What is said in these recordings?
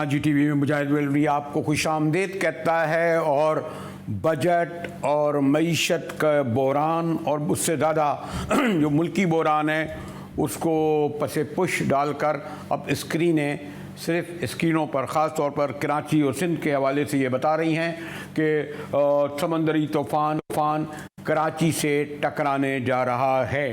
Karachi TV में मुजाहिद वेलवी आपको खुशामदीद कहता है। और बजट और मईशत का बहरान और उससे ज़्यादा जो मुल्की बहरान है उसको पसे पुश डालकर अब स्क्रीनें सिर्फ स्क्रीनों पर ख़ास तौर पर कराची और सिंध के हवाले से ये बता रही हैं कि समंदरी तूफ़ान कराची से टकराने जा रहा है।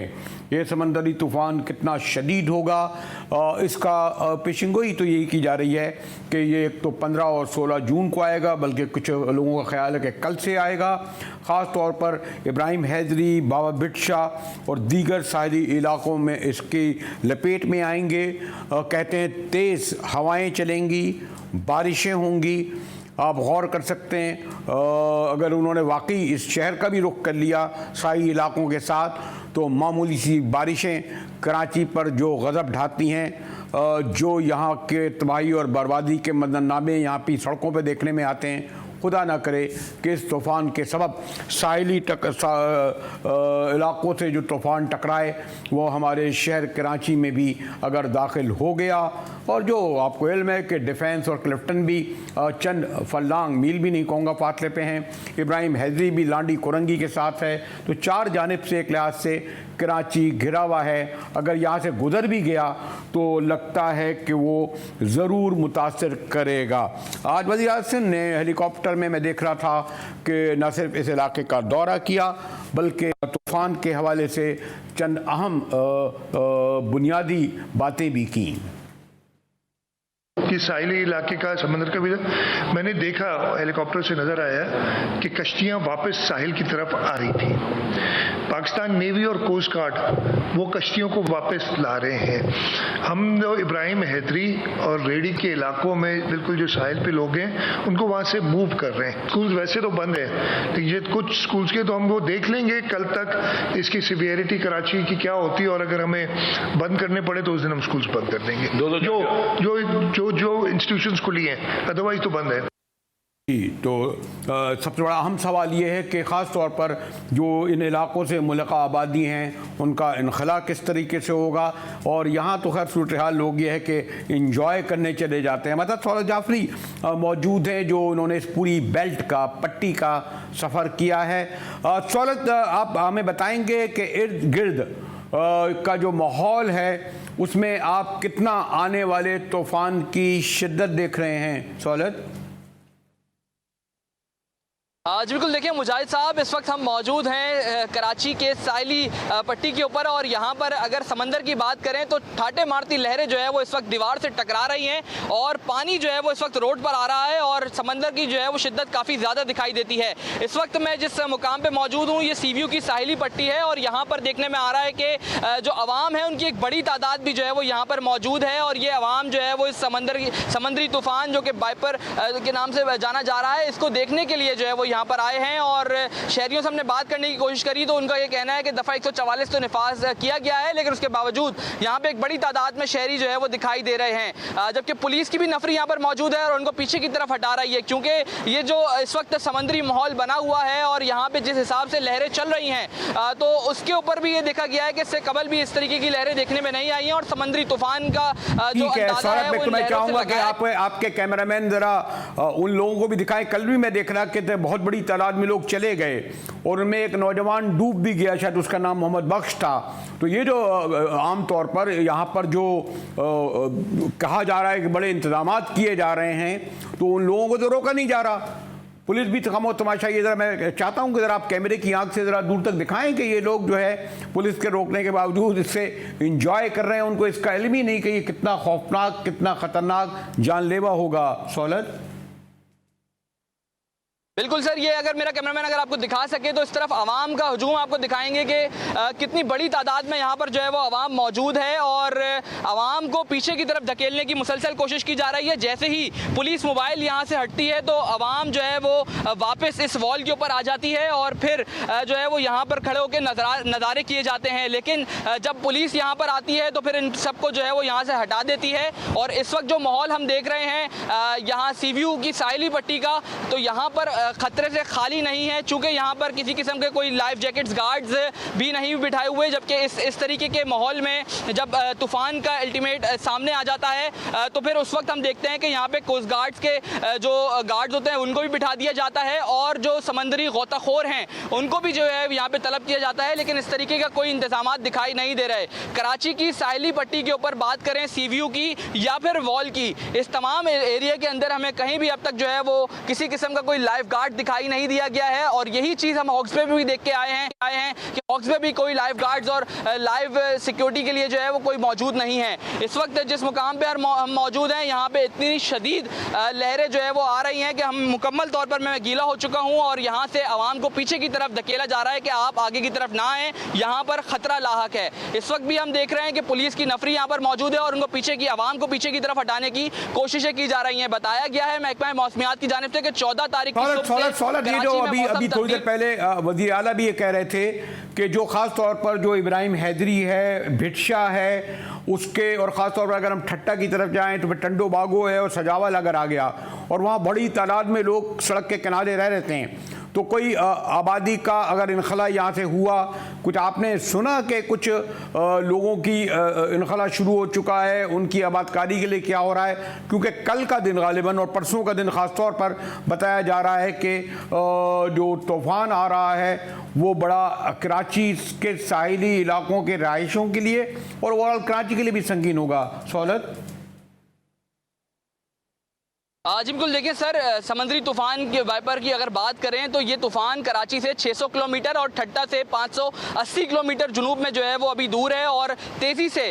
ये समंदरी तूफ़ान कितना शदीद होगा इसका पेशिंगोई तो यही की जा रही है कि ये एक तो 15 और 16 जून को आएगा, बल्कि कुछ लोगों का ख्याल है कि कल से आएगा। ख़ास तौर पर इब्राहिम हैदरी, बाबा भिट शाह और दीगर साहिली इलाक़ों में इसकी लपेट में आएंगे। कहते हैं तेज़ हवाएं चलेंगी, बारिशें होंगी। आप गौर कर सकते हैं अगर उन्होंने वाकई इस शहर का भी रुख कर लिया साही इलाक़ों के साथ तो मामूली सी बारिशें कराची पर जो गज़ब ढाती हैं, जो यहाँ के तबाही और बर्बादी के मंजरनामे यहाँ की सड़कों पर देखने में आते हैं, खुदा ना करे कि इस तूफ़ान के सबब साहिली इलाक़ों से जो तूफ़ान टकराए वो हमारे शहर कराची में भी अगर दाखिल हो गया। और जो आपको इल्म है कि डिफेंस और क्लिफ्टन भी चंद फरलांग मील भी नहीं कहूँगा फासले पे हैं, इब्राहिम हैदरी भी लांडी कुरंगी के साथ है, तो चार जानिब से एक लिहाज से कराची घिरा हुआ है। अगर यहाँ से गुजर भी गया तो लगता है कि वो ज़रूर मुतासर करेगा। आज वज़ीर-ए-आज़म ने हेलीकॉप्टर में मैं देख रहा था कि न सिर्फ इस इलाके का दौरा किया बल्कि तूफ़ान के हवाले से चंद अहम बुनियादी बातें भी की। कि साहिली इलाके का समंदर का भी मैंने देखा, हेलीकॉप्टर से नज़र आया कि कश्तियाँ वापस साहिल की तरफ आ रही थी। पाकिस्तान नेवी और कोस्ट गार्ड वो कश्तियों को वापस ला रहे हैं। हम जो इब्राहिम हैदरी और रेडी के इलाकों में बिल्कुल जो साहिल पे लोग हैं उनको वहाँ से मूव कर रहे हैं। स्कूल वैसे तो बंद है, तो ये कुछ स्कूल्स के तो हम वो देख लेंगे कल तक इसकी सिवियरिटी कराची की क्या होती है, और अगर हमें बंद करने पड़े तो उस दिन हम स्कूल्स बंद कर देंगे जो इंस्टीट्यूशंस खुली हैं, अदरवाइज तो बंद है। तो सबसे बड़ा अहम सवाल ये है कि ख़ास तौर पर जो इन इलाक़ों से मुल्का आबादी हैं उनका इनखला किस तरीके से होगा। और यहाँ तो खैर सूरत हाल लोग ये है कि इंजॉय करने चले जाते हैं। मतलब सौरभ जाफरी मौजूद हैं जो उन्होंने इस पूरी बेल्ट का पट्टी का सफ़र किया है। सौरभ, आप हमें बताएंगे कि इर्द गिर्द का जो माहौल है उसमें आप कितना आने वाले तूफ़ान की शिद्दत देख रहे हैं सौलत? जी बिल्कुल, देखिए मुजाहिद साहब, इस वक्त हम मौजूद हैं कराची के साहिली पट्टी के ऊपर और यहाँ पर अगर समंदर की बात करें तो ठाटे मारती लहरें जो है वो इस वक्त दीवार से टकरा रही हैं और पानी जो है वो इस वक्त रोड पर आ रहा है और समंदर की जो है वो शिद्दत काफ़ी ज़्यादा दिखाई देती है। इस वक्त मैं जिस मुकाम पर मौजूद हूँ ये सीव्यू की साहिली पट्टी है और यहाँ पर देखने में आ रहा है कि जो अवाम है उनकी एक बड़ी तादाद भी जो है वो यहाँ पर मौजूद है और ये अवाम जो है वो इस समंदरी तूफ़ान जो कि वाइपर के नाम से जाना जा रहा है इसको देखने के लिए जो है वो यहाँ पर आए हैं। और शहरियों से हमने बात करने की कोशिश करी तो उनका ये कहना है कि दफ़ा 144 तो निफाज किया गया है, लेकिन उसके बावजूद यहाँ पे एक बड़ी तादाद में शहरी जो है वो दिखाई दे रहे हैं, जबकि पुलिस की भी नफरी यहाँ पर मौजूद है और उनको पीछे की तरफ हटा रही है, क्योंकि ये जो इस वक्त समंदरी माहौल बना हुआ है और यहाँ पे जिस हिसाब से लहरें चल रही हैं तो उसके ऊपर भी ये देखा गया है कि इससे कबल भी इस तरीके की लहरें देखने में नहीं आई हैं और समंदरी तूफान का जो अंदाजा है वो मैं चाहूंगा कि आपके कैमरामैन जरा उन लोगों को भी दिखाएं। कल भी मैं देख रहा कि बहुत बड़ी तादाद में लोग चले गए और उनमें एक नौजवान डूब भी गया, शायद उसका नाम मोहम्मद बख्श था। तो ये जो आम तौर पर यहाँ पर जो कहा जा रहा है कि बड़े इंतजामात किए जा रहे हैं तो उन लोगों को तो रोका नहीं जा रहा। पुलिस भी तमाम तमाशा, ये ज़रा मैं चाहता हूँ कि ज़रा आप कैमरे की आंख से ज़रा दूर तक दिखाएं कि ये लोग जो है पुलिस के रोकने के बावजूद इससे इंजॉय कर रहे हैं। उनको इसका इल्म ही नहीं कि ये कितना खौफनाक, कितना ख़तरनाक, जानलेवा होगा। सौलत बिल्कुल सर, ये अगर मेरा कैमरामैन अगर आपको दिखा सके तो इस तरफ आवाम का हजूम आपको दिखाएंगे कि कितनी बड़ी तादाद में यहाँ पर जो है वो आवाम मौजूद है और आवाम को पीछे की तरफ धकेलने की मुसलसल कोशिश की जा रही है। जैसे ही पुलिस मोबाइल यहाँ से हटती है तो आवाम जो है वो वापस इस वॉल के ऊपर आ जाती है और फिर जो है वो यहाँ पर खड़े होकर नज़ारे किए जाते हैं, लेकिन जब पुलिस यहाँ पर आती है तो फिर इन सबको जो है वो यहाँ से हटा देती है। और इस वक्त जो माहौल हम देख रहे हैं यहाँ सीव्यू की साहिली पट्टी का, तो यहाँ पर खतरे से खाली नहीं है, चूंकि यहाँ पर किसी किस्म के कोई लाइफ जैकेट्स गार्ड्स भी नहीं बिठाए हुए, जबकि इस तरीके के माहौल में जब तूफान का अल्टीमेट सामने आ जाता है तो फिर उस वक्त हम देखते हैं कि यहाँ पे कोस्ट गार्ड्स के जो गार्ड्स होते हैं उनको भी बिठा दिया जाता है और जो समंदरी गोताखोर हैं उनको भी जो है यहाँ पे तलब किया जाता है, लेकिन इस तरीके का कोई इंतजाम दिखाई नहीं दे रहे। कराची की साहिली पट्टी के ऊपर बात करें, सी व्यू की या फिर वॉल की, इस तमाम एरिया के अंदर हमें कहीं भी अब तक जो है वो किसी किस्म का कोई लाइफ गार्ड दिखाई नहीं दिया गया है। और यही चीज़ हम हॉक्स पे भी देख के आए हैं कि हॉक्स पे भी कोई लाइफ गार्ड्स और लाइव सिक्योरिटी के लिए जो है वो कोई मौजूद नहीं है। इस वक्त जिस मुकाम पे हम मौजूद हैं यहाँ पे इतनी शदीद लहरें जो है वो आ रही हैं कि हम मुकम्मल तौर पर मैं गीला हो चुका हूँ और यहाँ से आवाम को पीछे की तरफ धकेला जा रहा है कि आप आगे की तरफ ना आएँ, यहाँ पर खतरा लाहक है। इस वक्त भी हम देख रहे हैं कि पुलिस की नफरी यहाँ पर मौजूद है और उनको पीछे की आवाम को पीछे की तरफ हटाने की कोशिशें की जा रही हैं। बताया गया है महकमा मौसमियात की जानिब से कि 14 तारीख की अभी थोड़ी देर पहले वज़ीर आला भी ये कह रहे थे कि जो खास तौर पर जो इब्राहिम हैदरी है, भिटशा है, उसके और ख़ास तौर पर अगर हम ठट्टा की तरफ जाएं तो फिर टंडो बागो है और सजावल अगर आ गया और वहाँ बड़ी तादाद में लोग सड़क के किनारे रह रहते हैं, तो कोई आबादी का अगर इनखला यहाँ से हुआ, कुछ आपने सुना कि कुछ लोगों की इनखला शुरू हो चुका है, उनकी आबादकारी के लिए क्या हो रहा है? क्योंकि कल का दिन गालिबन और परसों का दिन ख़ास तौर पर बताया जा रहा है कि जो तूफ़ान आ रहा है वो बड़ा कराची के साहिली इलाकों के रहायशों के लिए और ओवरऑल कराची के लिए भी संगीन होगा। सहूलत जी बिल्कुल, देखिए सर, समंदरी तूफान के वाइपर की अगर बात करें तो ये तूफान कराची से 600 किलोमीटर और ठट्टा से 580 किलोमीटर जुनूब में जो है वो अभी दूर है और तेज़ी से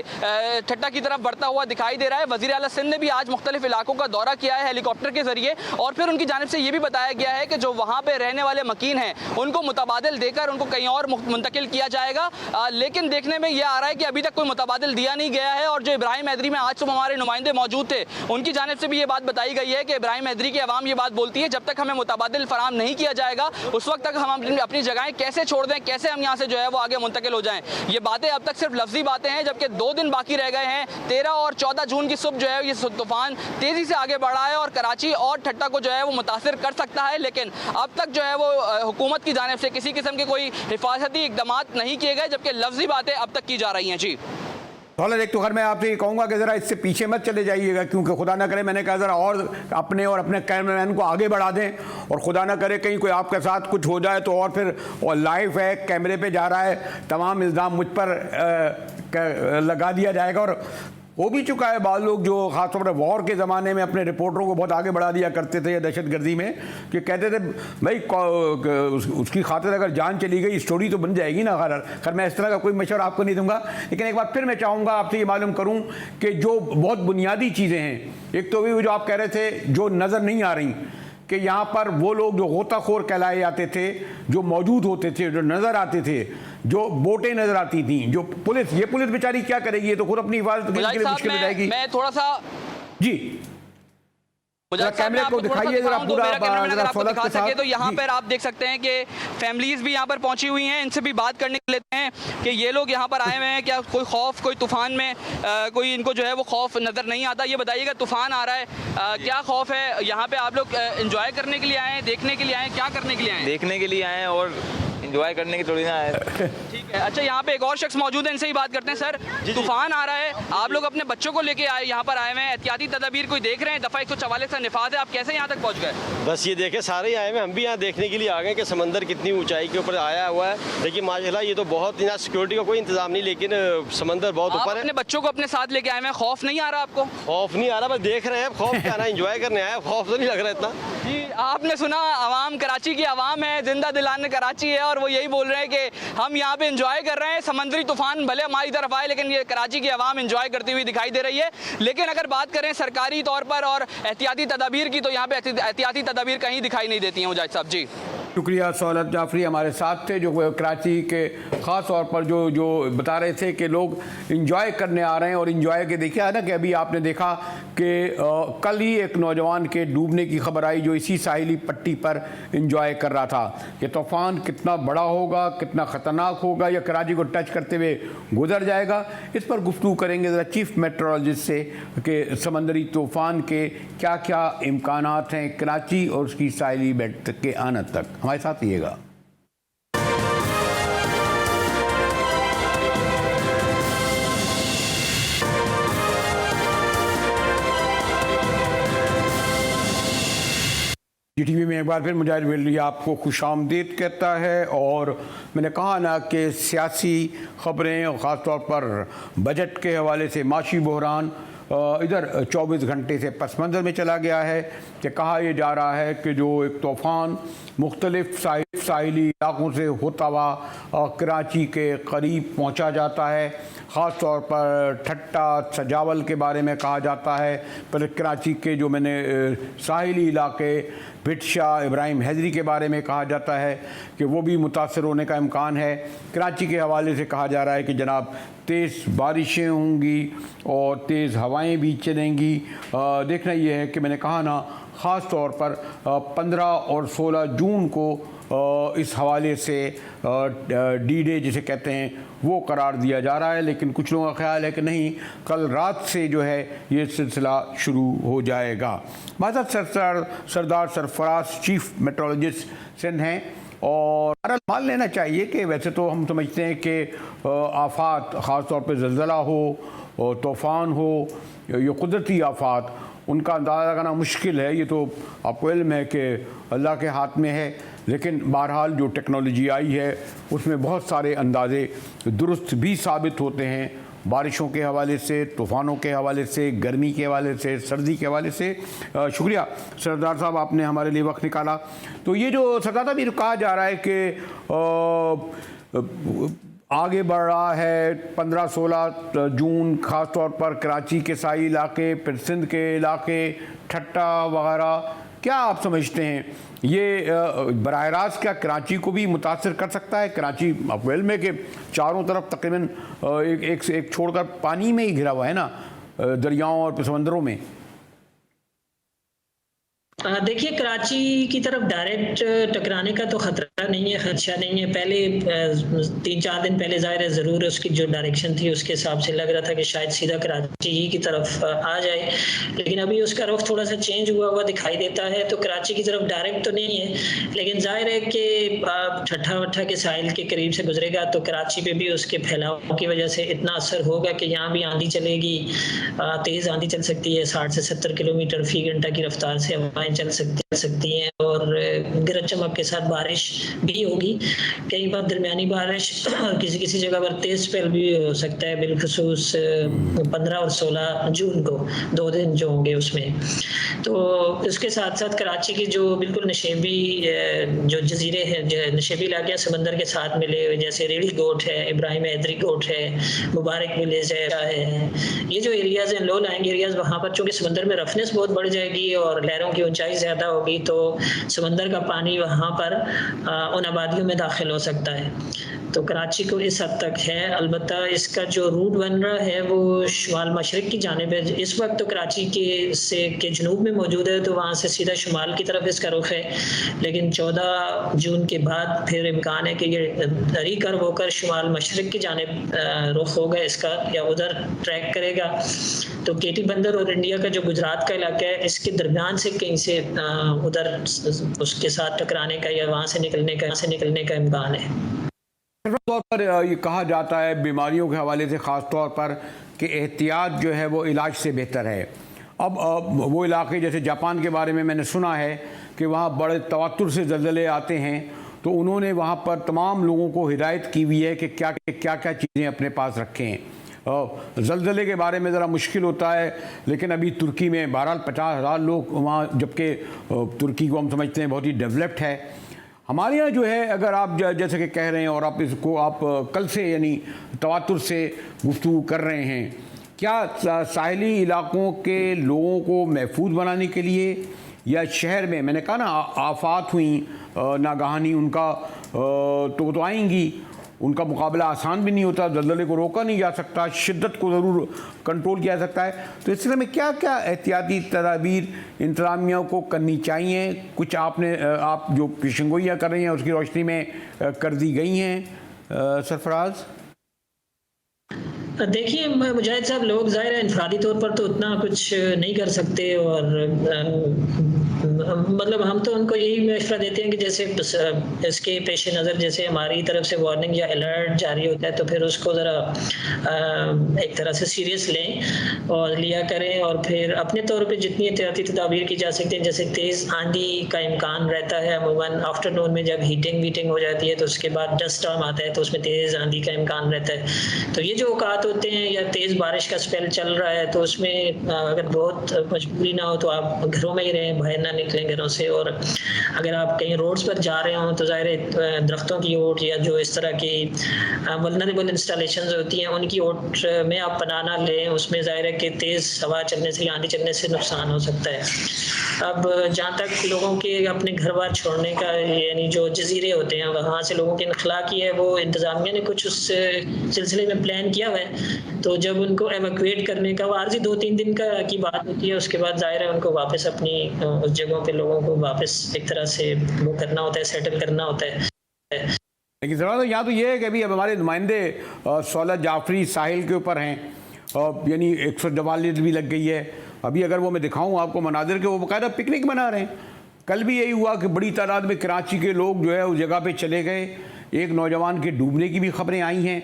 ठट्टा की तरफ बढ़ता हुआ दिखाई दे रहा है। वज़ीर आला सिंध ने भी आज मुख्तलिफ इलाकों का दौरा किया है हेलीकॉप्टर के जरिए और फिर उनकी जानिब से ये भी बताया गया है कि जो वहाँ पर रहने वाले मकीन हैं उनको मुतबादिल देकर उनको कहीं और मुंतकिल किया जाएगा। लेकिन देखने में यह आ रहा है कि अभी तक कोई मुतबादिल दिया नहीं गया है। और जो इब्राहिम हैदरी में आज सुबह हमारे नुमाइंदे मौजूद थे उनकी जानिब से भी ये बात बताई गई है कि इब्राहिम हैदरी की आवाम ये बात बोलती है जब तक हमें मुतबादिल फराम नहीं किया जाएगा उस वक्त तक हम अपनी जगहें कैसे छोड़ दें, कैसे हम यहाँ से जो है वो आगे मुंतकिल हो जाएं। ये बातें अब तक सिर्फ लफ्जी बातें हैं, जबकि 2 दिन बाकी रह गए हैं। 13 और 14 जून की सुबह जो है ये तूफान तेजी से आगे बढ़ रहा है और कराची और ठट्टा को जो है वो मुतासिर कर सकता है, लेकिन अब तक जो है वो हुकूमत की जानिब से किसी किस्म के कोई हिफाजती इकदाम नहीं किए गए, जबकि लफ्जी बातें अब तक की जा रही हैं। जी एक तो खैर मैं आपसे ये कहूँगा कि ज़रा इससे पीछे मत चले जाइएगा, क्योंकि खुदा ना करे, मैंने कहा ज़रा और अपने कैमरामैन को आगे बढ़ा दें और खुदा ना करे कहीं कोई आपके साथ कुछ हो जाए तो और फिर और लाइव है, कैमरे पे जा रहा है, तमाम इल्ज़ाम मुझ पर लगा दिया जाएगा। और हो भी चुका है, बाद लोग जो ख़ासतौर पर वॉर के ज़माने में अपने रिपोर्टरों को बहुत आगे बढ़ा दिया करते थे दहशतगर्दी में, कि कहते थे भाई उसकी खातिर अगर जान चली गई स्टोरी तो बन जाएगी ना। खैर मैं इस तरह का कोई मशवरा आपको नहीं दूंगा, लेकिन एक बार फिर मैं चाहूँगा आपसे ये मालूम करूँ कि जो बहुत बुनियादी चीज़ें हैं, एक तो भी जो आप कह रहे थे जो नज़र नहीं आ रही कि यहाँ पर वो लोग जो गोताखोर कहलाए जाते थे, जो मौजूद होते थे, जो नज़र आते थे, जो बोटें नज़र आती थी, जो पुलिस, ये पुलिस बेचारी क्या करेगी? ये तो खुद अपनी हिफाजत के लिए मुश्किल हो जाएगी। मैं थोड़ा सा जी कैमरे को दिखाइए जरा पूरा, अगर आपको दिखा सके तो यहाँ पर आप देख सकते हैं कि फैमिलीज भी यहाँ पर पहुंची हुई हैं। इनसे भी बात करने लेते हैं कि ये लोग यहाँ पर आए हुए हैं, क्या कोई खौफ, कोई तूफान में कोई इनको जो है वो खौफ नज़र नहीं आता? ये बताइएगा, तूफान आ रहा है, क्या खौफ है? यहाँ पे आप लोग एंजॉय करने के लिए आए हैं, देखने के लिए आए हैं, क्या करने के लिए आए हैं? देखने के लिए आए हैं और एंजॉय करने की थोड़ी ना आए। ठीक है, अच्छा यहाँ पे एक और शख्स मौजूद है, इनसे ही बात करते हैं। सर, तूफान आ रहा है, आप लोग अपने बच्चों को लेके आए, यहाँ पर आए हुए हैं, एहतियाती तदाबीर कोई देख रहे हैं? दफ़ा 144 का निफाज है, आप कैसे यहाँ तक पहुँच गए? बस ये देखे सारे आए हुए, हम भी यहाँ देखने के लिए आ गए कि समंदर कितनी ऊंचाई के ऊपर आया हुआ है। देखिए माशाल्लाह ये तो बहुत, यहाँ सिक्योरिटी का कोई इंतजाम नहीं, लेकिन समंदर बहुत ऊपर है। अपने बच्चों को अपने साथ लेके आए हैं, खौफ नहीं आ रहा आपको? खौफ नहीं आ रहा, बस देख रहे हैं। खौफ क्या ना, एंजॉय करने आया, खौफ तो नहीं लग रहा इतना। जी आपने सुना, आवाम कराची की आवाम है, जिंदा दिलान कराची है, और वो यही बोल रहे हैं कि हम यहाँ पे एंजॉय कर रहे हैं। समंदरी तूफान भले हमारी तरफ आए, लेकिन ये कराची की आवाम एंजॉय करती हुई दिखाई दे रही है। लेकिन अगर बात करें सरकारी तौर पर और एहतियाती तदाबीर की, तो यहाँ पे एहतियाती तदाबीर कहीं दिखाई नहीं देती हैं मुजाहिद साहब। जी शुक्रिया सहलत जाफरी हमारे साथ थे, जो कराची के ख़ास तौर पर जो बता रहे थे कि लोग इंजॉय करने आ रहे हैं। और इंजॉय के देखिए है ना कि अभी आपने देखा कि कल ही एक नौजवान के डूबने की खबर आई जो इसी साहिली पट्टी पर इंजॉय कर रहा था। ये तूफ़ान कितना बड़ा होगा, कितना ख़तरनाक होगा, या कराची को टच करते हुए गुजर जाएगा, इस पर गुफ्तगू करेंगे ज़रा चीफ मेट्रोलॉजिस्ट से कि समंदरी तूफ़ान के क्या क्या इम्कानात हैं कराची और उसकी साहिली बेल्ट के आने तक। हमारे साथ रहिएगा। GTV में एक बार फिर मुजाहिद वेल्ली आपको खुशामदीद कहता है। और मैंने कहा ना कि सियासी ख़बरें और ख़ास तौर पर बजट के हवाले से माशी बहरान इधर 24 घंटे से पस मंज़र में चला गया है कि कहा यह जा रहा है कि जो एक तूफ़ान मुख्तलिफ साहिली इलाक़ों से होता हुआ कराची के करीब पहुँचा जाता है। ख़ास तौर पर ठट्टा सजावल के बारे में कहा जाता है, पर कराची के जो मैंने साहिली इलाके भिटशा इब्राहिम हैदरी के बारे में कहा जाता है कि वो भी मुतासर होने का इम्कान है। कराची के हवाले से कहा जा रहा है कि जनाब तेज़ बारिशें होंगी और तेज़ हवाएं भी चलेंगी। देखना ये है कि मैंने कहा ना ख़ास तौर पर 15 और 16 जून को इस हवाले से डी डे जिसे कहते हैं वो करार दिया जा रहा है, लेकिन कुछ लोगों का ख्याल है कि नहीं, कल रात से जो है ये सिलसिला शुरू हो जाएगा। हमारे साथ सरदार सरफराज चीफ मेट्रोलॉजिस्ट सिंध हैं और मान लेना चाहिए कि वैसे तो हम समझते हैं कि आफात ख़ास तौर पर ज़लज़ला हो, तूफ़ान हो, ये कुदरती आफात, उनका अंदाज़ा लगाना मुश्किल है। ये तो आपको इल्म है कि अल्लाह के हाथ में है, लेकिन बहरहाल जो टेक्नोलॉजी आई है उसमें बहुत सारे अंदाज़े दुरुस्त भी साबित होते हैं, बारिशों के हवाले से, तूफ़ानों के हवाले से, गर्मी के हवाले से, सर्दी के हवाले से। शुक्रिया सरदार साहब, आपने हमारे लिए वक्त निकाला। तो ये जो सरदार भी कहा जा रहा है कि आगे बढ़ रहा है 15-16 जून, ख़ास तौर पर कराची के साही इलाके, फिर सिंध के इलाके, ठट्टा वगैरह, क्या आप समझते हैं ये बराह रास्त क्या कराची को भी मुतासर कर सकता है? कराची आपको इल्म है कि चारों तरफ तकरीबन एक छोड़कर पानी में ही घिरा हुआ है ना, दरियाओं और समंदरों में। देखिए, कराची की तरफ डायरेक्ट टकराने का तो खतरा नहीं है, खदशा नहीं है। पहले 3-4 दिन पहले ज़ाहिर है ज़रूर उसकी जो डायरेक्शन थी उसके हिसाब से लग रहा था कि शायद सीधा कराची ही की तरफ आ जाए, लेकिन अभी उसका रुख थोड़ा सा चेंज हुआ दिखाई देता है। तो कराची की तरफ डायरेक्ट तो नहीं है, लेकिन ज़ाहिर है कि ठट्ठा वट्ठा के साहिल के करीब से गुजरेगा तो कराची पर भी उसके फैलाव की वजह से इतना असर होगा कि यहाँ भी आंधी चलेगी, तेज़ आंधी चल सकती है, 60 से 70 किलोमीटर फ़ी घंटा की रफ्तार से हवाएं चल सकती हैं और गरज चमक के साथ बारिश भी होगी। कई बार दरमियानी बारिश और किसी जगह पर तेज स्पेल भी हो सकता है, बिलखुसूस 15 और 16 जून को 2 दिन जो होंगे उसमें। तो उसके साथ साथ कराची की जो बिल्कुल नशेबी जो जजीरे हैं, नशेबी इलाके समंदर के साथ मिले हुए, जैसे रेडी गोट है, इब्राहिम हैदरी गोट है, मुबारक विलेज है, ये जो एरियाज़ हैं, लो लाइंग एरियाज़, वहाँ पर चूँकि समंदर में रफनेस बहुत बढ़ जाएगी और लहरों की ऊंचाई ज़्यादा होगी तो समंदर का पानी वहाँ पर उन आबादियों में दाखिल हो सकता है। तो कराची को इस हद तक है। अलबत्ता इसका जो रूट बन रहा है वो शुमाल मशरक़ की जानिब है। इस वक्त तो कराची के जनूब में मौजूद है, तो वहाँ से सीधा शुमाल की तरफ इसका रुख है, लेकिन 14 जून के बाद फिर इम्कान है कि ये रिकर्व होकर शुमाल मशरक़ की जानिब रुख होगा इसका, या उधर ट्रैक करेगा। तो केटी बंदर और इंडिया का जो गुजरात का इलाका है, इसके दरमियान से कहीं से उधर उसके साथ टकराने का या वहाँ से निकलने का इम्कान है। तौर पर ये कहा जाता है बीमारियों के हवाले से ख़ास तौर पर कि एहतियात जो है वो इलाज से बेहतर है। अब वो इलाके जैसे जापान के बारे में मैंने सुना है कि वहाँ बड़े तवातुर से ज़लज़ले आते हैं, तो उन्होंने वहाँ पर तमाम लोगों को हिदायत की हुई है कि क्या क्या चीज़ें अपने पास रखें। ज़लज़ले के बारे में ज़रा मुश्किल होता है, लेकिन अभी तुर्की में बहरहाल 50,000 लोग वहाँ, जबकि तुर्की को हम समझते हैं बहुत ही डेवलप्ड है। हमारे यहाँ जो है, अगर आप जैसे कि कह रहे हैं और आप इसको आप कल से यानी तवातुर से गुफ्तगू कर रहे हैं, क्या साहिली इलाकों के लोगों को महफूज बनाने के लिए या शहर में, मैंने कहा ना आफात हुई, नागहानी उनका तो वो तो आएंगी, उनका मुकाबला आसान भी नहीं होता, दलदले को रोका नहीं जा सकता, शिद्दत को ज़रूर कंट्रोल किया जा सकता है। तो इस तरह में क्या क्या एहतियाती तदाबीर इंतज़ामिया को करनी चाहिए? कुछ आप जो पेशेंगोइयाँ कर रही हैं उसकी रोशनी में कर दी गई हैं सरफराज? देखिए मुजाहिद साहब, लोग ज़ाहिर है इनफरादी तौर पर तो उतना कुछ नहीं कर सकते, और मतलब हम तो उनको यही मशवरा देते हैं कि जैसे इसके पेश नज़र जैसे हमारी तरफ से वार्निंग या अलर्ट जारी होता है तो फिर उसको ज़रा एक तरह से सीरियस लें और लिया करें, और फिर अपने तौर पे जितनी एहतियाती तदाबीर की जा सकती हैं, जैसे तेज़ आंधी का इम्कान रहता है अमूमन आफ्टरनून में, जब हीटिंग हो जाती है तो उसके बाद डस्ट स्टॉर्म आता है तो उसमें तेज़ आंधी का इम्कान रहता है। तो ये जो औकात होते हैं या तेज़ बारिश का स्पेल चल रहा है तो उसमें अगर बहुत मजबूरी ना हो तो आप घरों में ही रहें, बाहर ना निकलें घरों से। और अगर आप कहीं रोड्स पर जा रहे हो तो ज़ाहिर है दरख्तों की ओट या जो इस तरह की वल्नरेबल इंस्टॉलेशंस होती हैं उनकी ओट में आप पनाह ना लें, उसमें ज़ाहिर है कि तेज़ हवा चलने से या आंधी चलने से नुकसान हो सकता है। अब जहाँ तक लोगों के अपने घर बार छोड़ने का, यानी जो जजीरे होते हैं वहाँ से लोगों की इनखला की है, वो इंतज़ामिया ने कुछ उस सिलसिले में प्लान किया हुआ है। तो जब उनको एवैक्यूएट करने का, वो आर्जी 2-3 दिन की बात होती है, उसके बाद ज़ाहिर है उनको वापस अपनी उस जगहों पे लोगों को वापस एक तरह से वो करना होता है, सेटल करना होता है। लेकिन ज़रा तो यहाँ तो ये है कि अभी अब हमारे नुमाइंदे सौलह जाफरी साहिल के ऊपर हैं, यानी 144 भी लग गई है। अभी अगर वो मैं दिखाऊं आपको मनाजिर के, वो बाकायदा पिकनिक मना रहे हैं। कल भी यही हुआ कि बड़ी तादाद में कराची के लोग जो है उस जगह पे चले गए। एक नौजवान के डूबने की भी खबरें आई हैं,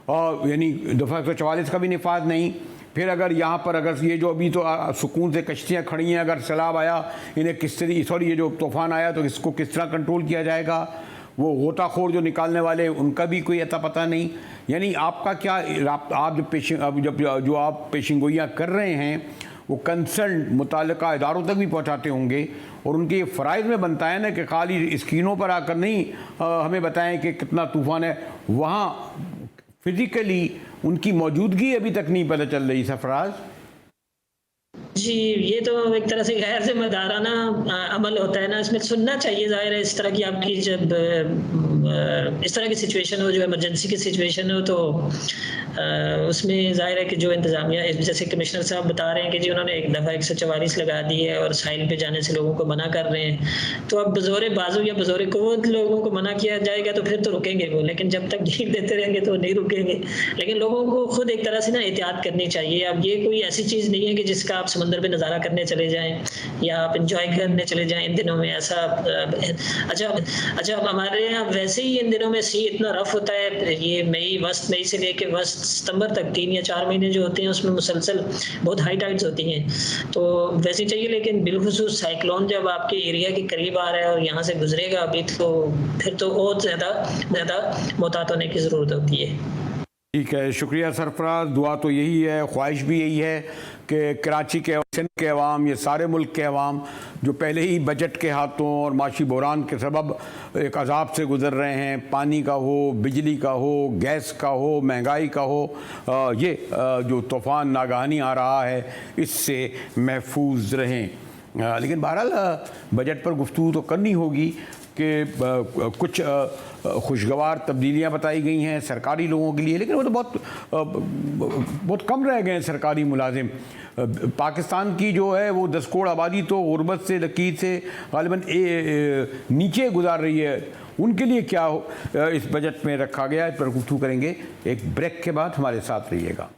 और यानी दफ़ा 144 का भी निफाज नहीं। फिर अगर यहाँ पर अगर ये जो अभी तो सुकून से कश्तियाँ खड़ी हैं, अगर सैलाब आया, इन्हें किस तरह ये जो तूफ़ान आया तो इसको किस तरह कंट्रोल किया जाएगा? वो गोताखोर जो निकालने वाले उनका भी कोई अता पता नहीं। यानी आपका क्या आप जो आप पेशिंगोइयाँ कर रहे हैं वो कंसर्न मुताल्लिका इदारों तक भी पहुँचाते होंगे, और उनके ये फ़राइज़ में बनता है ना कि खाली स्क्रीनों पर आकर नहीं हमें बताएं कि कितना तूफ़ान है, वहाँ फिज़िकली उनकी मौजूदगी अभी तक नहीं पता चल रही। सरफराज जी, ये तो एक तरह से गैर जिम्मेदाराना अमल होता है ना, इसमें सुनना चाहिए। ज़ाहिर है इस तरह की आपकी जब इस तरह की सिचुएशन हो, जो इमरजेंसी की सिचुएशन हो, तो उसमें ज़ाहिर है कि जो इंतज़ामिया, जैसे कमिश्नर साहब बता रहे हैं कि जी उन्होंने एक दफ़ा 144 लगा दी है और साहिल पे जाने से लोगों को मना कर रहे हैं। तो अब बज़ोरे बाजू या बज़ोरे क़ुव्वत लोगों को मना किया जाएगा तो फिर तो रुकेंगे वो, लेकिन जब तक ढील देते रहेंगे तो नहीं रुकेंगे। लेकिन लोगों को खुद एक तरह से ना एहतियात करनी चाहिए। अब ये कोई ऐसी चीज़ नहीं है कि जिसका आप समंदर पे नज़ारा करने चले जाएं या आप इंजॉय करने चले जाएं इन दिनों में, ऐसा अच्छा हमारे यहाँ वैसे ही इन दिनों में सी इतना रफ होता है। ये वस्त मई से लेके वस्त सितंबर तक 3 या 4 महीने जो होते हैं उसमें मुसलसल बहुत हाई टाइड्स होती हैं, तो वैसे चाहिए। लेकिन बिलखुसूस साइक्लोन जब आपके एरिया के करीब आ रहा है और यहाँ से गुजरेगा अभी, तो फिर तो बहुत ज़्यादा मोहतात होने की ज़रूरत होती है। ठीक है, शुक्रिया सरफराज। दुआ तो यही है, ख्वाहिश भी यही है कि कराची के सिंध के अवाम, ये सारे मुल्क के अवाम जो पहले ही बजट के हाथों और माशी बहरान के सबब एक अजाब से गुज़र रहे हैं, पानी का हो, बिजली का हो, गैस का हो, महंगाई का हो, ये जो तूफ़ान नागहानी आ रहा है इससे महफूज रहें। लेकिन बहरहाल बजट पर गुफ्तगू तो करनी होगी कि कुछ खुशगवार तब्दीलियाँ बताई गई हैं सरकारी लोगों के लिए, लेकिन वो तो बहुत कम रह गए हैं सरकारी मुलाजिम। पाकिस्तान की जो है वो 10 करोड़ आबादी तो गुर्बत से, लकीर से गालिबन नीचे गुजार रही है। उनके लिए क्या इस बजट में रखा गया, इस पर गुफ्तगू करेंगे एक ब्रेक के बाद। हमारे साथ रहिएगा।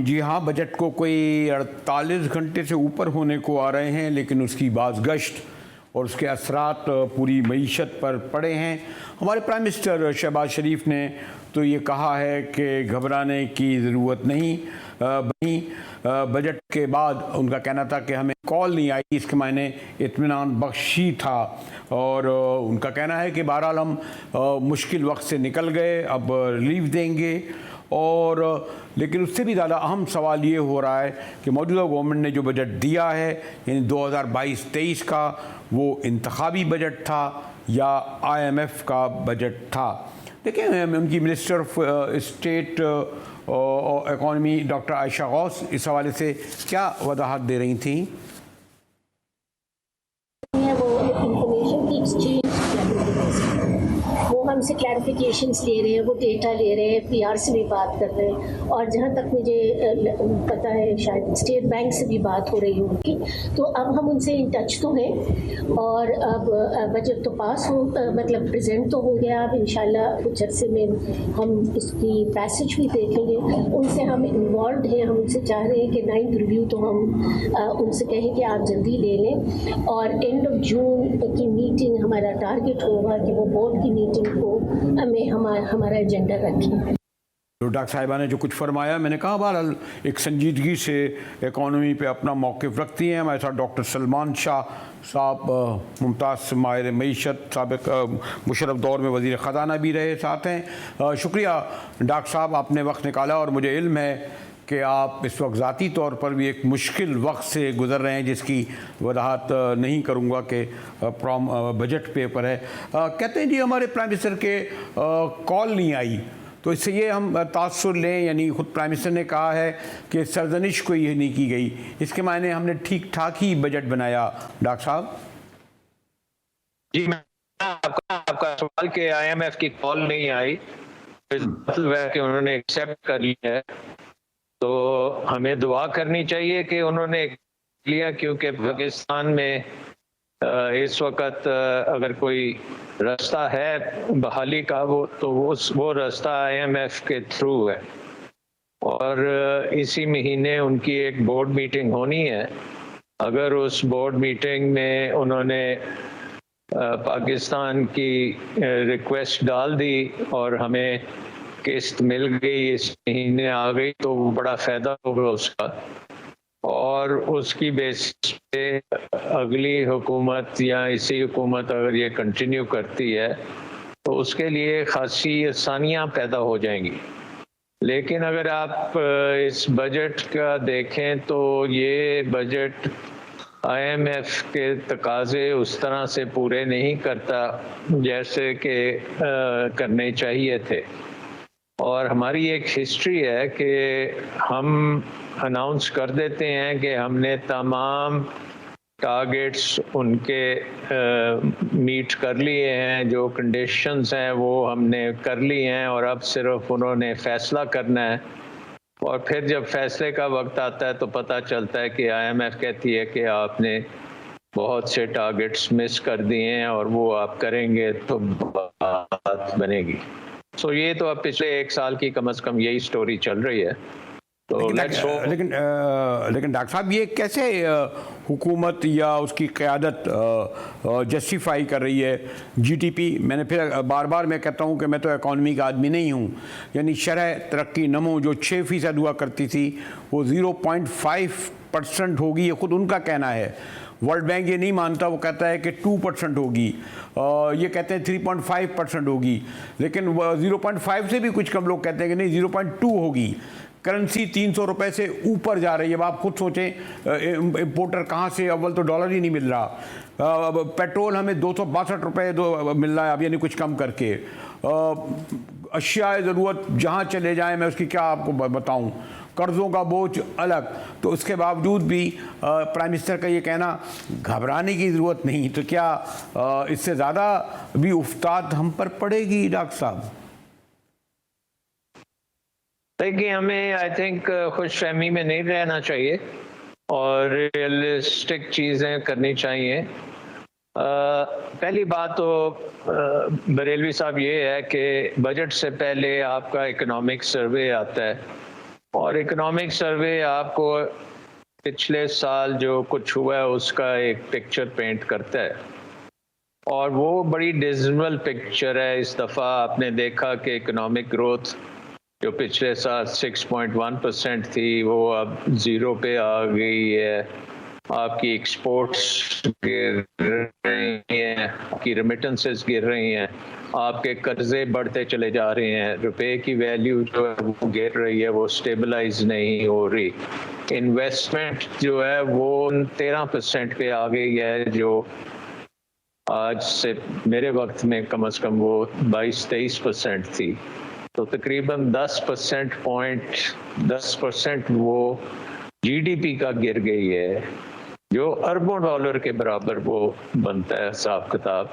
जी हाँ, बजट को कोई 48 घंटे से ऊपर होने को आ रहे हैं, लेकिन उसकी बाज़गश्त और उसके असरात पूरी मईशत पर पड़े हैं। हमारे प्राइम मिनिस्टर शहबाज शरीफ ने तो ये कहा है कि घबराने की ज़रूरत नहीं। बजट के बाद उनका कहना था कि हमें कॉल नहीं आई, इसके मायने इत्मीनान बख्शी था, और उनका कहना है कि बहरहाल हम मुश्किल वक्त से निकल गए, अब रिलीफ देंगे। और लेकिन उससे भी ज़्यादा अहम सवाल ये हो रहा है कि मौजूदा गवर्नमेंट ने जो बजट दिया है, यानी 2022-23 का, वो इंतखाबी बजट था या IMF का बजट था। देखिए उनकी minister of state economy doctor Ayesha Ghaus इस हवाले से क्या वजाहत दे रही थी? वो इंफॉर्मेशन की एक्सचेंज वो हमसे क्लैरिफिकेशंस ले रहे हैं, वो डेटा ले रहे हैं, पीआर से भी बात कर रहे हैं, और जहाँ तक मुझे पता है शायद स्टेट बैंक से भी बात हो रही है उनकी। तो अब हम उनसे इन टच तो हैं, और अब बजट तो पास हो, मतलब प्रेजेंट तो हो गया। अब इंशाल्लाह कुछ अर्से में हम इसकी पैसेज भी देखेंगे। उनसे हम इन्वॉल्व हैं, हम उनसे चाह रहे हैं कि 9th रिव्यू तो हम उनसे कहें कि आप जल्दी ले लें, और एंड ऑफ जून की मीटिंग हमारा टारगेट होगा कि वो बोर्ड की मीटिंग को हमें हमारा एजेंडा रखें। तो डॉक्टर साहिबा ने जो कुछ फरमाया, मैंने कहा बहरहाल एक संजीदगी से इकॉनमी पे अपना मौक़िफ़ रखती हैं। हमारे साथ डॉक्टर सलमान शाह साहब मुमताज़ माहिर मईशत, साबिक़ मुशर्रफ दौर में वज़ीर ख़ज़ाना भी रहे, साथ हैं। शुक्रिया डॉक्टर साहब, आपने वक्त निकाला, और मुझे इल्म है कि आप इस वक्त ज़ाती तौर पर भी एक मुश्किल वक्त से गुज़र रहे हैं, जिसकी वजाहत नहीं करूँगा कि बजट पेपर है। कहते हैं जी हमारे प्राइम मिनिस्टर के कॉल नहीं आई, तो इससे ये हम तासुर लें, यानी खुद प्राइम मिनिस्टर ने कहा है कि सरजनिश कोई ये नहीं की गई, इसके मायने हमने ठीक ठाक ही बजट बनाया। डॉक्टर साहब जी, मैं आपका सवाल कि IMF की कॉल नहीं आई, मतलब है कि उन्होंने एक्सेप्ट कर लिया है, तो हमें दुआ करनी चाहिए कि उन्होंने लिया, क्योंकि पाकिस्तान में इस वक्त अगर कोई रास्ता है बहाली का वो रास्ता IMF के थ्रू है। और इसी महीने उनकी एक बोर्ड मीटिंग होनी है। अगर उस बोर्ड मीटिंग में उन्होंने पाकिस्तान की रिक्वेस्ट डाल दी और हमें किस्त मिल गई, इस महीने आ गई, तो बड़ा फ़ायदा होगा उसका। और उसकी बेसिस पे अगली हुकूमत या इसी हुकूमत अगर ये कंटिन्यू करती है तो उसके लिए खासी आसानियाँ पैदा हो जाएंगी। लेकिन अगर आप इस बजट का देखें तो ये बजट IMF के तकाज़े उस तरह से पूरे नहीं करता जैसे कि करने चाहिए थे। और हमारी एक हिस्ट्री है कि हम अनाउंस कर देते हैं कि हमने तमाम टारगेट्स उनके मीट कर लिए हैं, जो कंडीशंस हैं वो हमने कर लिए हैं, और अब सिर्फ उन्होंने फ़ैसला करना है। और फिर जब फैसले का वक्त आता है तो पता चलता है कि IMF कहती है कि आपने बहुत से टारगेट्स मिस कर दिए हैं और वो आप करेंगे तो बात बनेगी। तो ये तो अब पिछले 1 साल की कम से कम यही स्टोरी चल रही है। तो लेकिन डॉक्टर साहब, ये कैसे हुकूमत या उसकी क़यादत जस्टिफाई कर रही है GDP? मैंने फिर बार बार मैं कहता हूँ कि मैं तो इकॉनमी का आदमी नहीं हूँ, यानी शरह तरक्की नमो जो 6% हुआ करती थी वो 0.5% होगी, ये खुद उनका कहना है। वर्ल्ड बैंक ये नहीं मानता, वो कहता है कि 2% होगी, ये कहते हैं 3.5% होगी, लेकिन 0.5 से भी कुछ कम लोग कहते हैं कि नहीं 0.2 होगी। करेंसी 300 रुपये से ऊपर जा रही है। अब आप खुद सोचें, इम्पोर्टर कहाँ से, अव्वल तो डॉलर ही नहीं मिल रहा। पेट्रोल हमें 262 रुपये मिल रहा है अब, यानी कुछ कम करके। अशियाए ज़रूरत जहाँ चले जाएं, मैं उसकी क्या आपको बताऊँ, कर्ज़ों का बोझ अलग। तो उसके बावजूद भी प्राइम मिनिस्टर का ये कहना घबराने की ज़रूरत नहीं, तो क्या इससे ज़्यादा भी उफ्ताद हम पर पड़ेगी डॉक्टर साहब? देखिए, हमें आई थिंक खुशफहमी में नहीं रहना चाहिए और रियलिस्टिक चीज़ें करनी चाहिए। पहली बात तो बरेलवी साहब ये है कि बजट से पहले आपका इकोनॉमिक सर्वे आता है, और इकोनॉमिक सर्वे आपको पिछले साल जो कुछ हुआ है उसका एक पिक्चर पेंट करता है, और वो बड़ी डिसमल पिक्चर है। इस दफ़ा आपने देखा कि इकोनॉमिक ग्रोथ जो पिछले साल 6.1% थी वो अब 0 पे आ गई है। आपकी एक्सपोर्ट्स गिर रही हैं, आपकी रेमिटेंसेस गिर रही हैं, आपके कर्जे बढ़ते चले जा रहे हैं, रुपए की वैल्यू जो है वो गिर रही है, वो स्टेबलाइज नहीं हो रही। इन्वेस्टमेंट जो है वो 13% पे आ गई है, जो आज से मेरे वक्त में कम से कम वो 22-23% थी। तो तकरीबन 10% वो जीडीपी का गिर गई है, जो अरबों डॉलर के बराबर वो बनता है हिसाब किताब।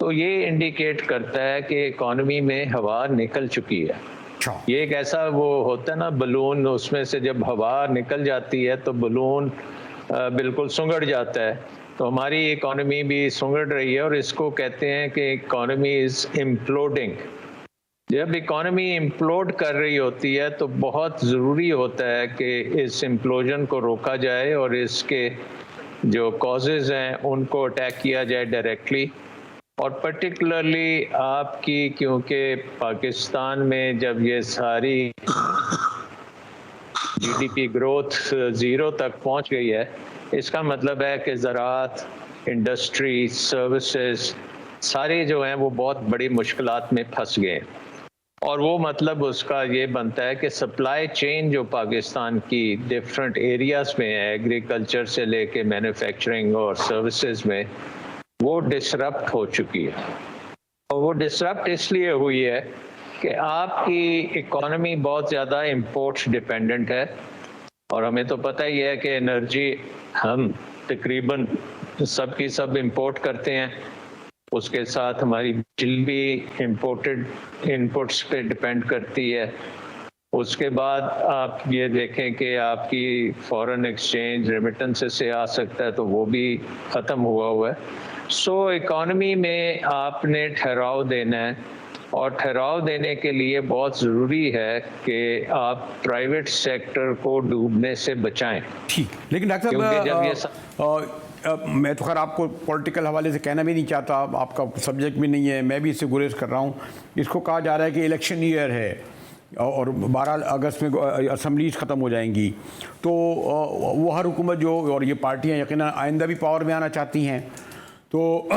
तो ये इंडिकेट करता है कि इकॉनमी में हवा निकल चुकी है। ये एक ऐसा वो होता है ना बलून, उसमें से जब हवा निकल जाती है तो बलून बिल्कुल सुंगड़ जाता है। तो हमारी इकॉनमी भी सुंगड़ रही है और इसको कहते हैं कि इकॉनमी इज इम्प्लोडिंग। जब इकॉनमी इम्प्लोड कर रही होती है तो बहुत ज़रूरी होता है कि इस इम्प्लोजन को रोका जाए और इसके जो कॉजेज़ हैं उनको अटैक किया जाए डायरेक्टली। और पर्टिकुलरली आपकी, क्योंकि पाकिस्तान में जब ये सारी जीडीपी ग्रोथ 0 तक पहुंच गई है, इसका मतलब है कि ज़राअत, इंडस्ट्री, सर्विसेज सारे जो हैं वो बहुत बड़ी मुश्किलात में फंस गए हैं। और वो मतलब उसका ये बनता है कि सप्लाई चेन जो पाकिस्तान की डिफरेंट एरियाज़ में है, एग्रीकल्चर से लेके मैन्युफैक्चरिंग और सर्विसेज में, वो डिसरप्ट हो चुकी है। और वो डिसरप्ट इसलिए हुई है कि आपकी इकॉनमी बहुत ज़्यादा इंपोर्ट्स डिपेंडेंट है। और हमें तो पता ही है कि एनर्जी हम तकरीबन सबकी सब इंपोर्ट करते हैं, उसके साथ हमारी बिजली भी इंपोर्टेड इनपुट्स पे डिपेंड करती है। उसके बाद आप ये देखें कि आपकी फॉरेन एक्सचेंज रेमिटेंसेस से आ सकता है, तो वो भी ख़त्म हुआ है। सो इकॉनमी में आपने ठहराव देना है, और ठहराव देने के लिए बहुत ज़रूरी है कि आप प्राइवेट सेक्टर को डूबने से बचाएं। ठीक, लेकिन डॉक्टर साहब मैं तो खैर आपको पॉलिटिकल हवाले से कहना भी नहीं चाहता, आपका सब्जेक्ट भी नहीं है, मैं भी इससे गुरेज कर रहा हूँ। इसको कहा जा रहा है कि इलेक्शन ईयर है और 12 अगस्त में असम्बलीज ख़त्म हो जाएंगी, तो वो हर हुकूमत जो और ये पार्टियाँ यकीनन आइंदा भी पावर में आना चाहती हैं, तो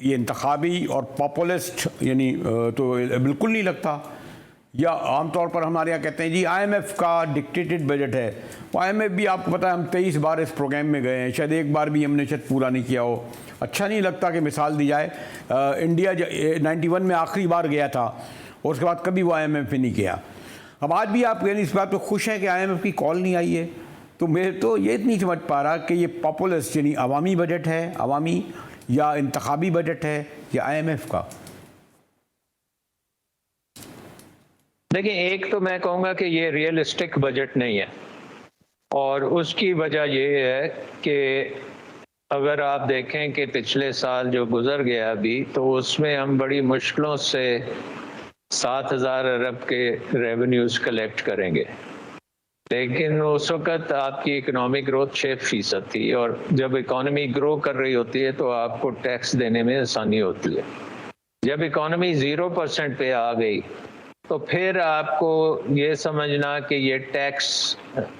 ये इंतखाबी और पॉपुलिस्ट यानी तो बिल्कुल नहीं लगता। या आमतौर पर हमारे यहाँ कहते हैं जी IMF का डिक्टेटेड बजट है। वो IMF भी आपको पता है हम 23 बार इस प्रोग्राम में गए हैं, शायद एक बार भी हमने शायद पूरा नहीं किया हो। अच्छा नहीं लगता कि मिसाल दी जाए, इंडिया 91 में आखिरी बार गया था और उसके बाद कभी वो IMF में नहीं गया। अब आज भी आप इस बात पर खुश हैं कि IMF की कॉल नहीं आई है। तो मैं तो ये नहीं समझ पा रहा कि ये पॉपुलिस्ट यानी अवामी बजट है, अवामी या इंतखाबी बजट है या IMF का। देखिए, एक तो मैं कहूँगा कि ये रियलिस्टिक बजट नहीं है, और उसकी वजह ये है कि अगर आप देखें कि पिछले साल जो गुजर गया अभी, तो उसमें हम बड़ी मुश्किलों से 7,000 अरब के रेवेन्यूज़ कलेक्ट करेंगे, लेकिन उस वक़्त आपकी इकोनॉमिक ग्रोथ 6% थी, और जब इकोनॉमी ग्रो कर रही होती है तो आपको टैक्स देने में आसानी होती है। जब इकोनॉमी 0% पे आ गई तो फिर आपको ये समझना कि ये टैक्स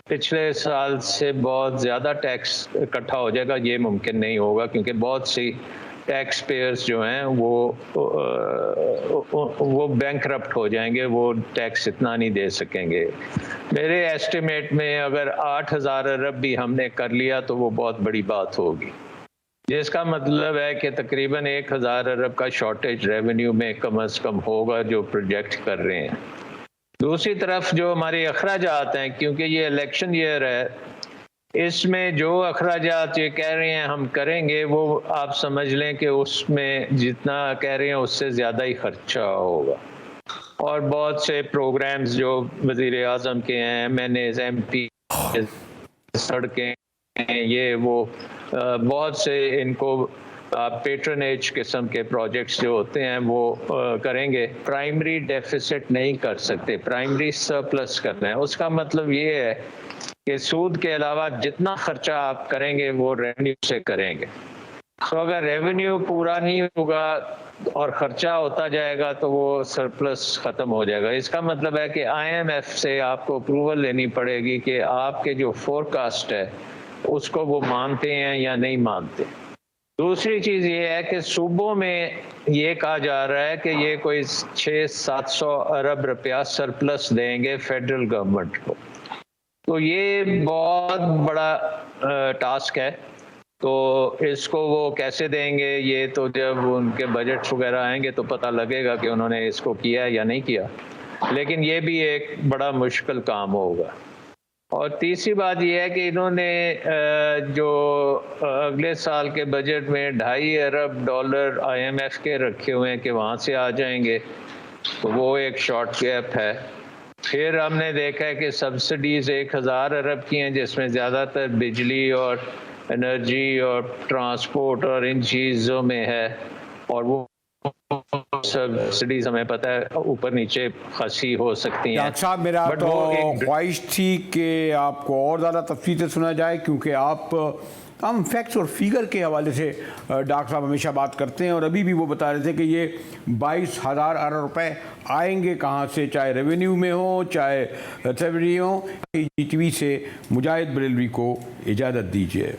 पिछले साल से बहुत ज़्यादा टैक्स इकट्ठा हो जाएगा, ये मुमकिन नहीं होगा, क्योंकि बहुत सी टैक्स पेयर्स जो हैं वो बैंकरप्ट हो जाएंगे, वो टैक्स इतना नहीं दे सकेंगे। मेरे एस्टिमेट में अगर 8,000 अरब भी हमने कर लिया तो वो बहुत बड़ी बात होगी, जिसका मतलब है कि तकरीबन 1,000 अरब का शॉर्टेज रेवेन्यू में कम से कम होगा जो प्रोजेक्ट कर रहे हैं। दूसरी तरफ जो हमारे अखराजात हैं, क्योंकि ये इलेक्शन ईयर है, इसमें जो अखराजात ये कह रहे हैं हम करेंगे, वो आप समझ लें कि उसमें जितना कह रहे हैं उससे ज़्यादा ही खर्चा होगा। और बहुत से प्रोग्राम्स जो वज़ीर आज़म के हैं, MNAs, MP, सड़कें, ये वो बहुत से इनको पेट्रनेज किस्म के प्रोजेक्ट्स जो होते हैं वो करेंगे। प्राइमरी डेफिसिट नहीं कर सकते, प्राइमरी सरप्लस करना है। उसका मतलब ये है कि सूद के अलावा जितना खर्चा आप करेंगे वो रेवेन्यू से करेंगे। तो अगर रेवेन्यू पूरा नहीं होगा और खर्चा होता जाएगा तो वो सरप्लस ख़त्म हो जाएगा। इसका मतलब है कि IMF से आपको अप्रूवल लेनी पड़ेगी कि आपके जो फोरकास्ट है उसको वो मानते हैं या नहीं मानते। दूसरी चीज़ ये है कि सूबों में ये कहा जा रहा है कि ये कोई 600-700 अरब रुपया सरप्लस देंगे फेडरल गवर्नमेंट को। तो ये बहुत बड़ा टास्क है, तो इसको वो कैसे देंगे, ये तो जब उनके बजट्स वगैरह आएंगे तो पता लगेगा कि उन्होंने इसको किया है या नहीं किया। लेकिन ये भी एक बड़ा मुश्किल काम होगा। और तीसरी बात यह है कि इन्होंने जो अगले साल के बजट में $2.5 अरब IMF के रखे हुए हैं कि वहाँ से आ जाएंगे, तो वो एक शॉर्ट गैप है। फिर हमने देखा है कि सब्सिडीज़ 1000 अरब की हैं, जिसमें ज़्यादातर बिजली और एनर्जी और ट्रांसपोर्ट और इन चीज़ों में है, और वो सब्सिडीज हमें पता है ऊपर नीचे खासी हो सकती हैं। डॉक्टर साहब, मेरा तो ख्वाहिश थी कि आपको और ज़्यादा तफसील से सुना जाए, क्योंकि आप हम फैक्ट्स और फिगर के हवाले से डॉक्टर साहब हमेशा बात करते हैं, और अभी भी वो बता रहे थे कि ये 22,000 अरब रुपए आएंगे कहाँ से, चाहे रेवेन्यू में हो चाहे सब्सिडी हो। GTV से मुजाहिद बरेलवी को इजाज़त दीजिए।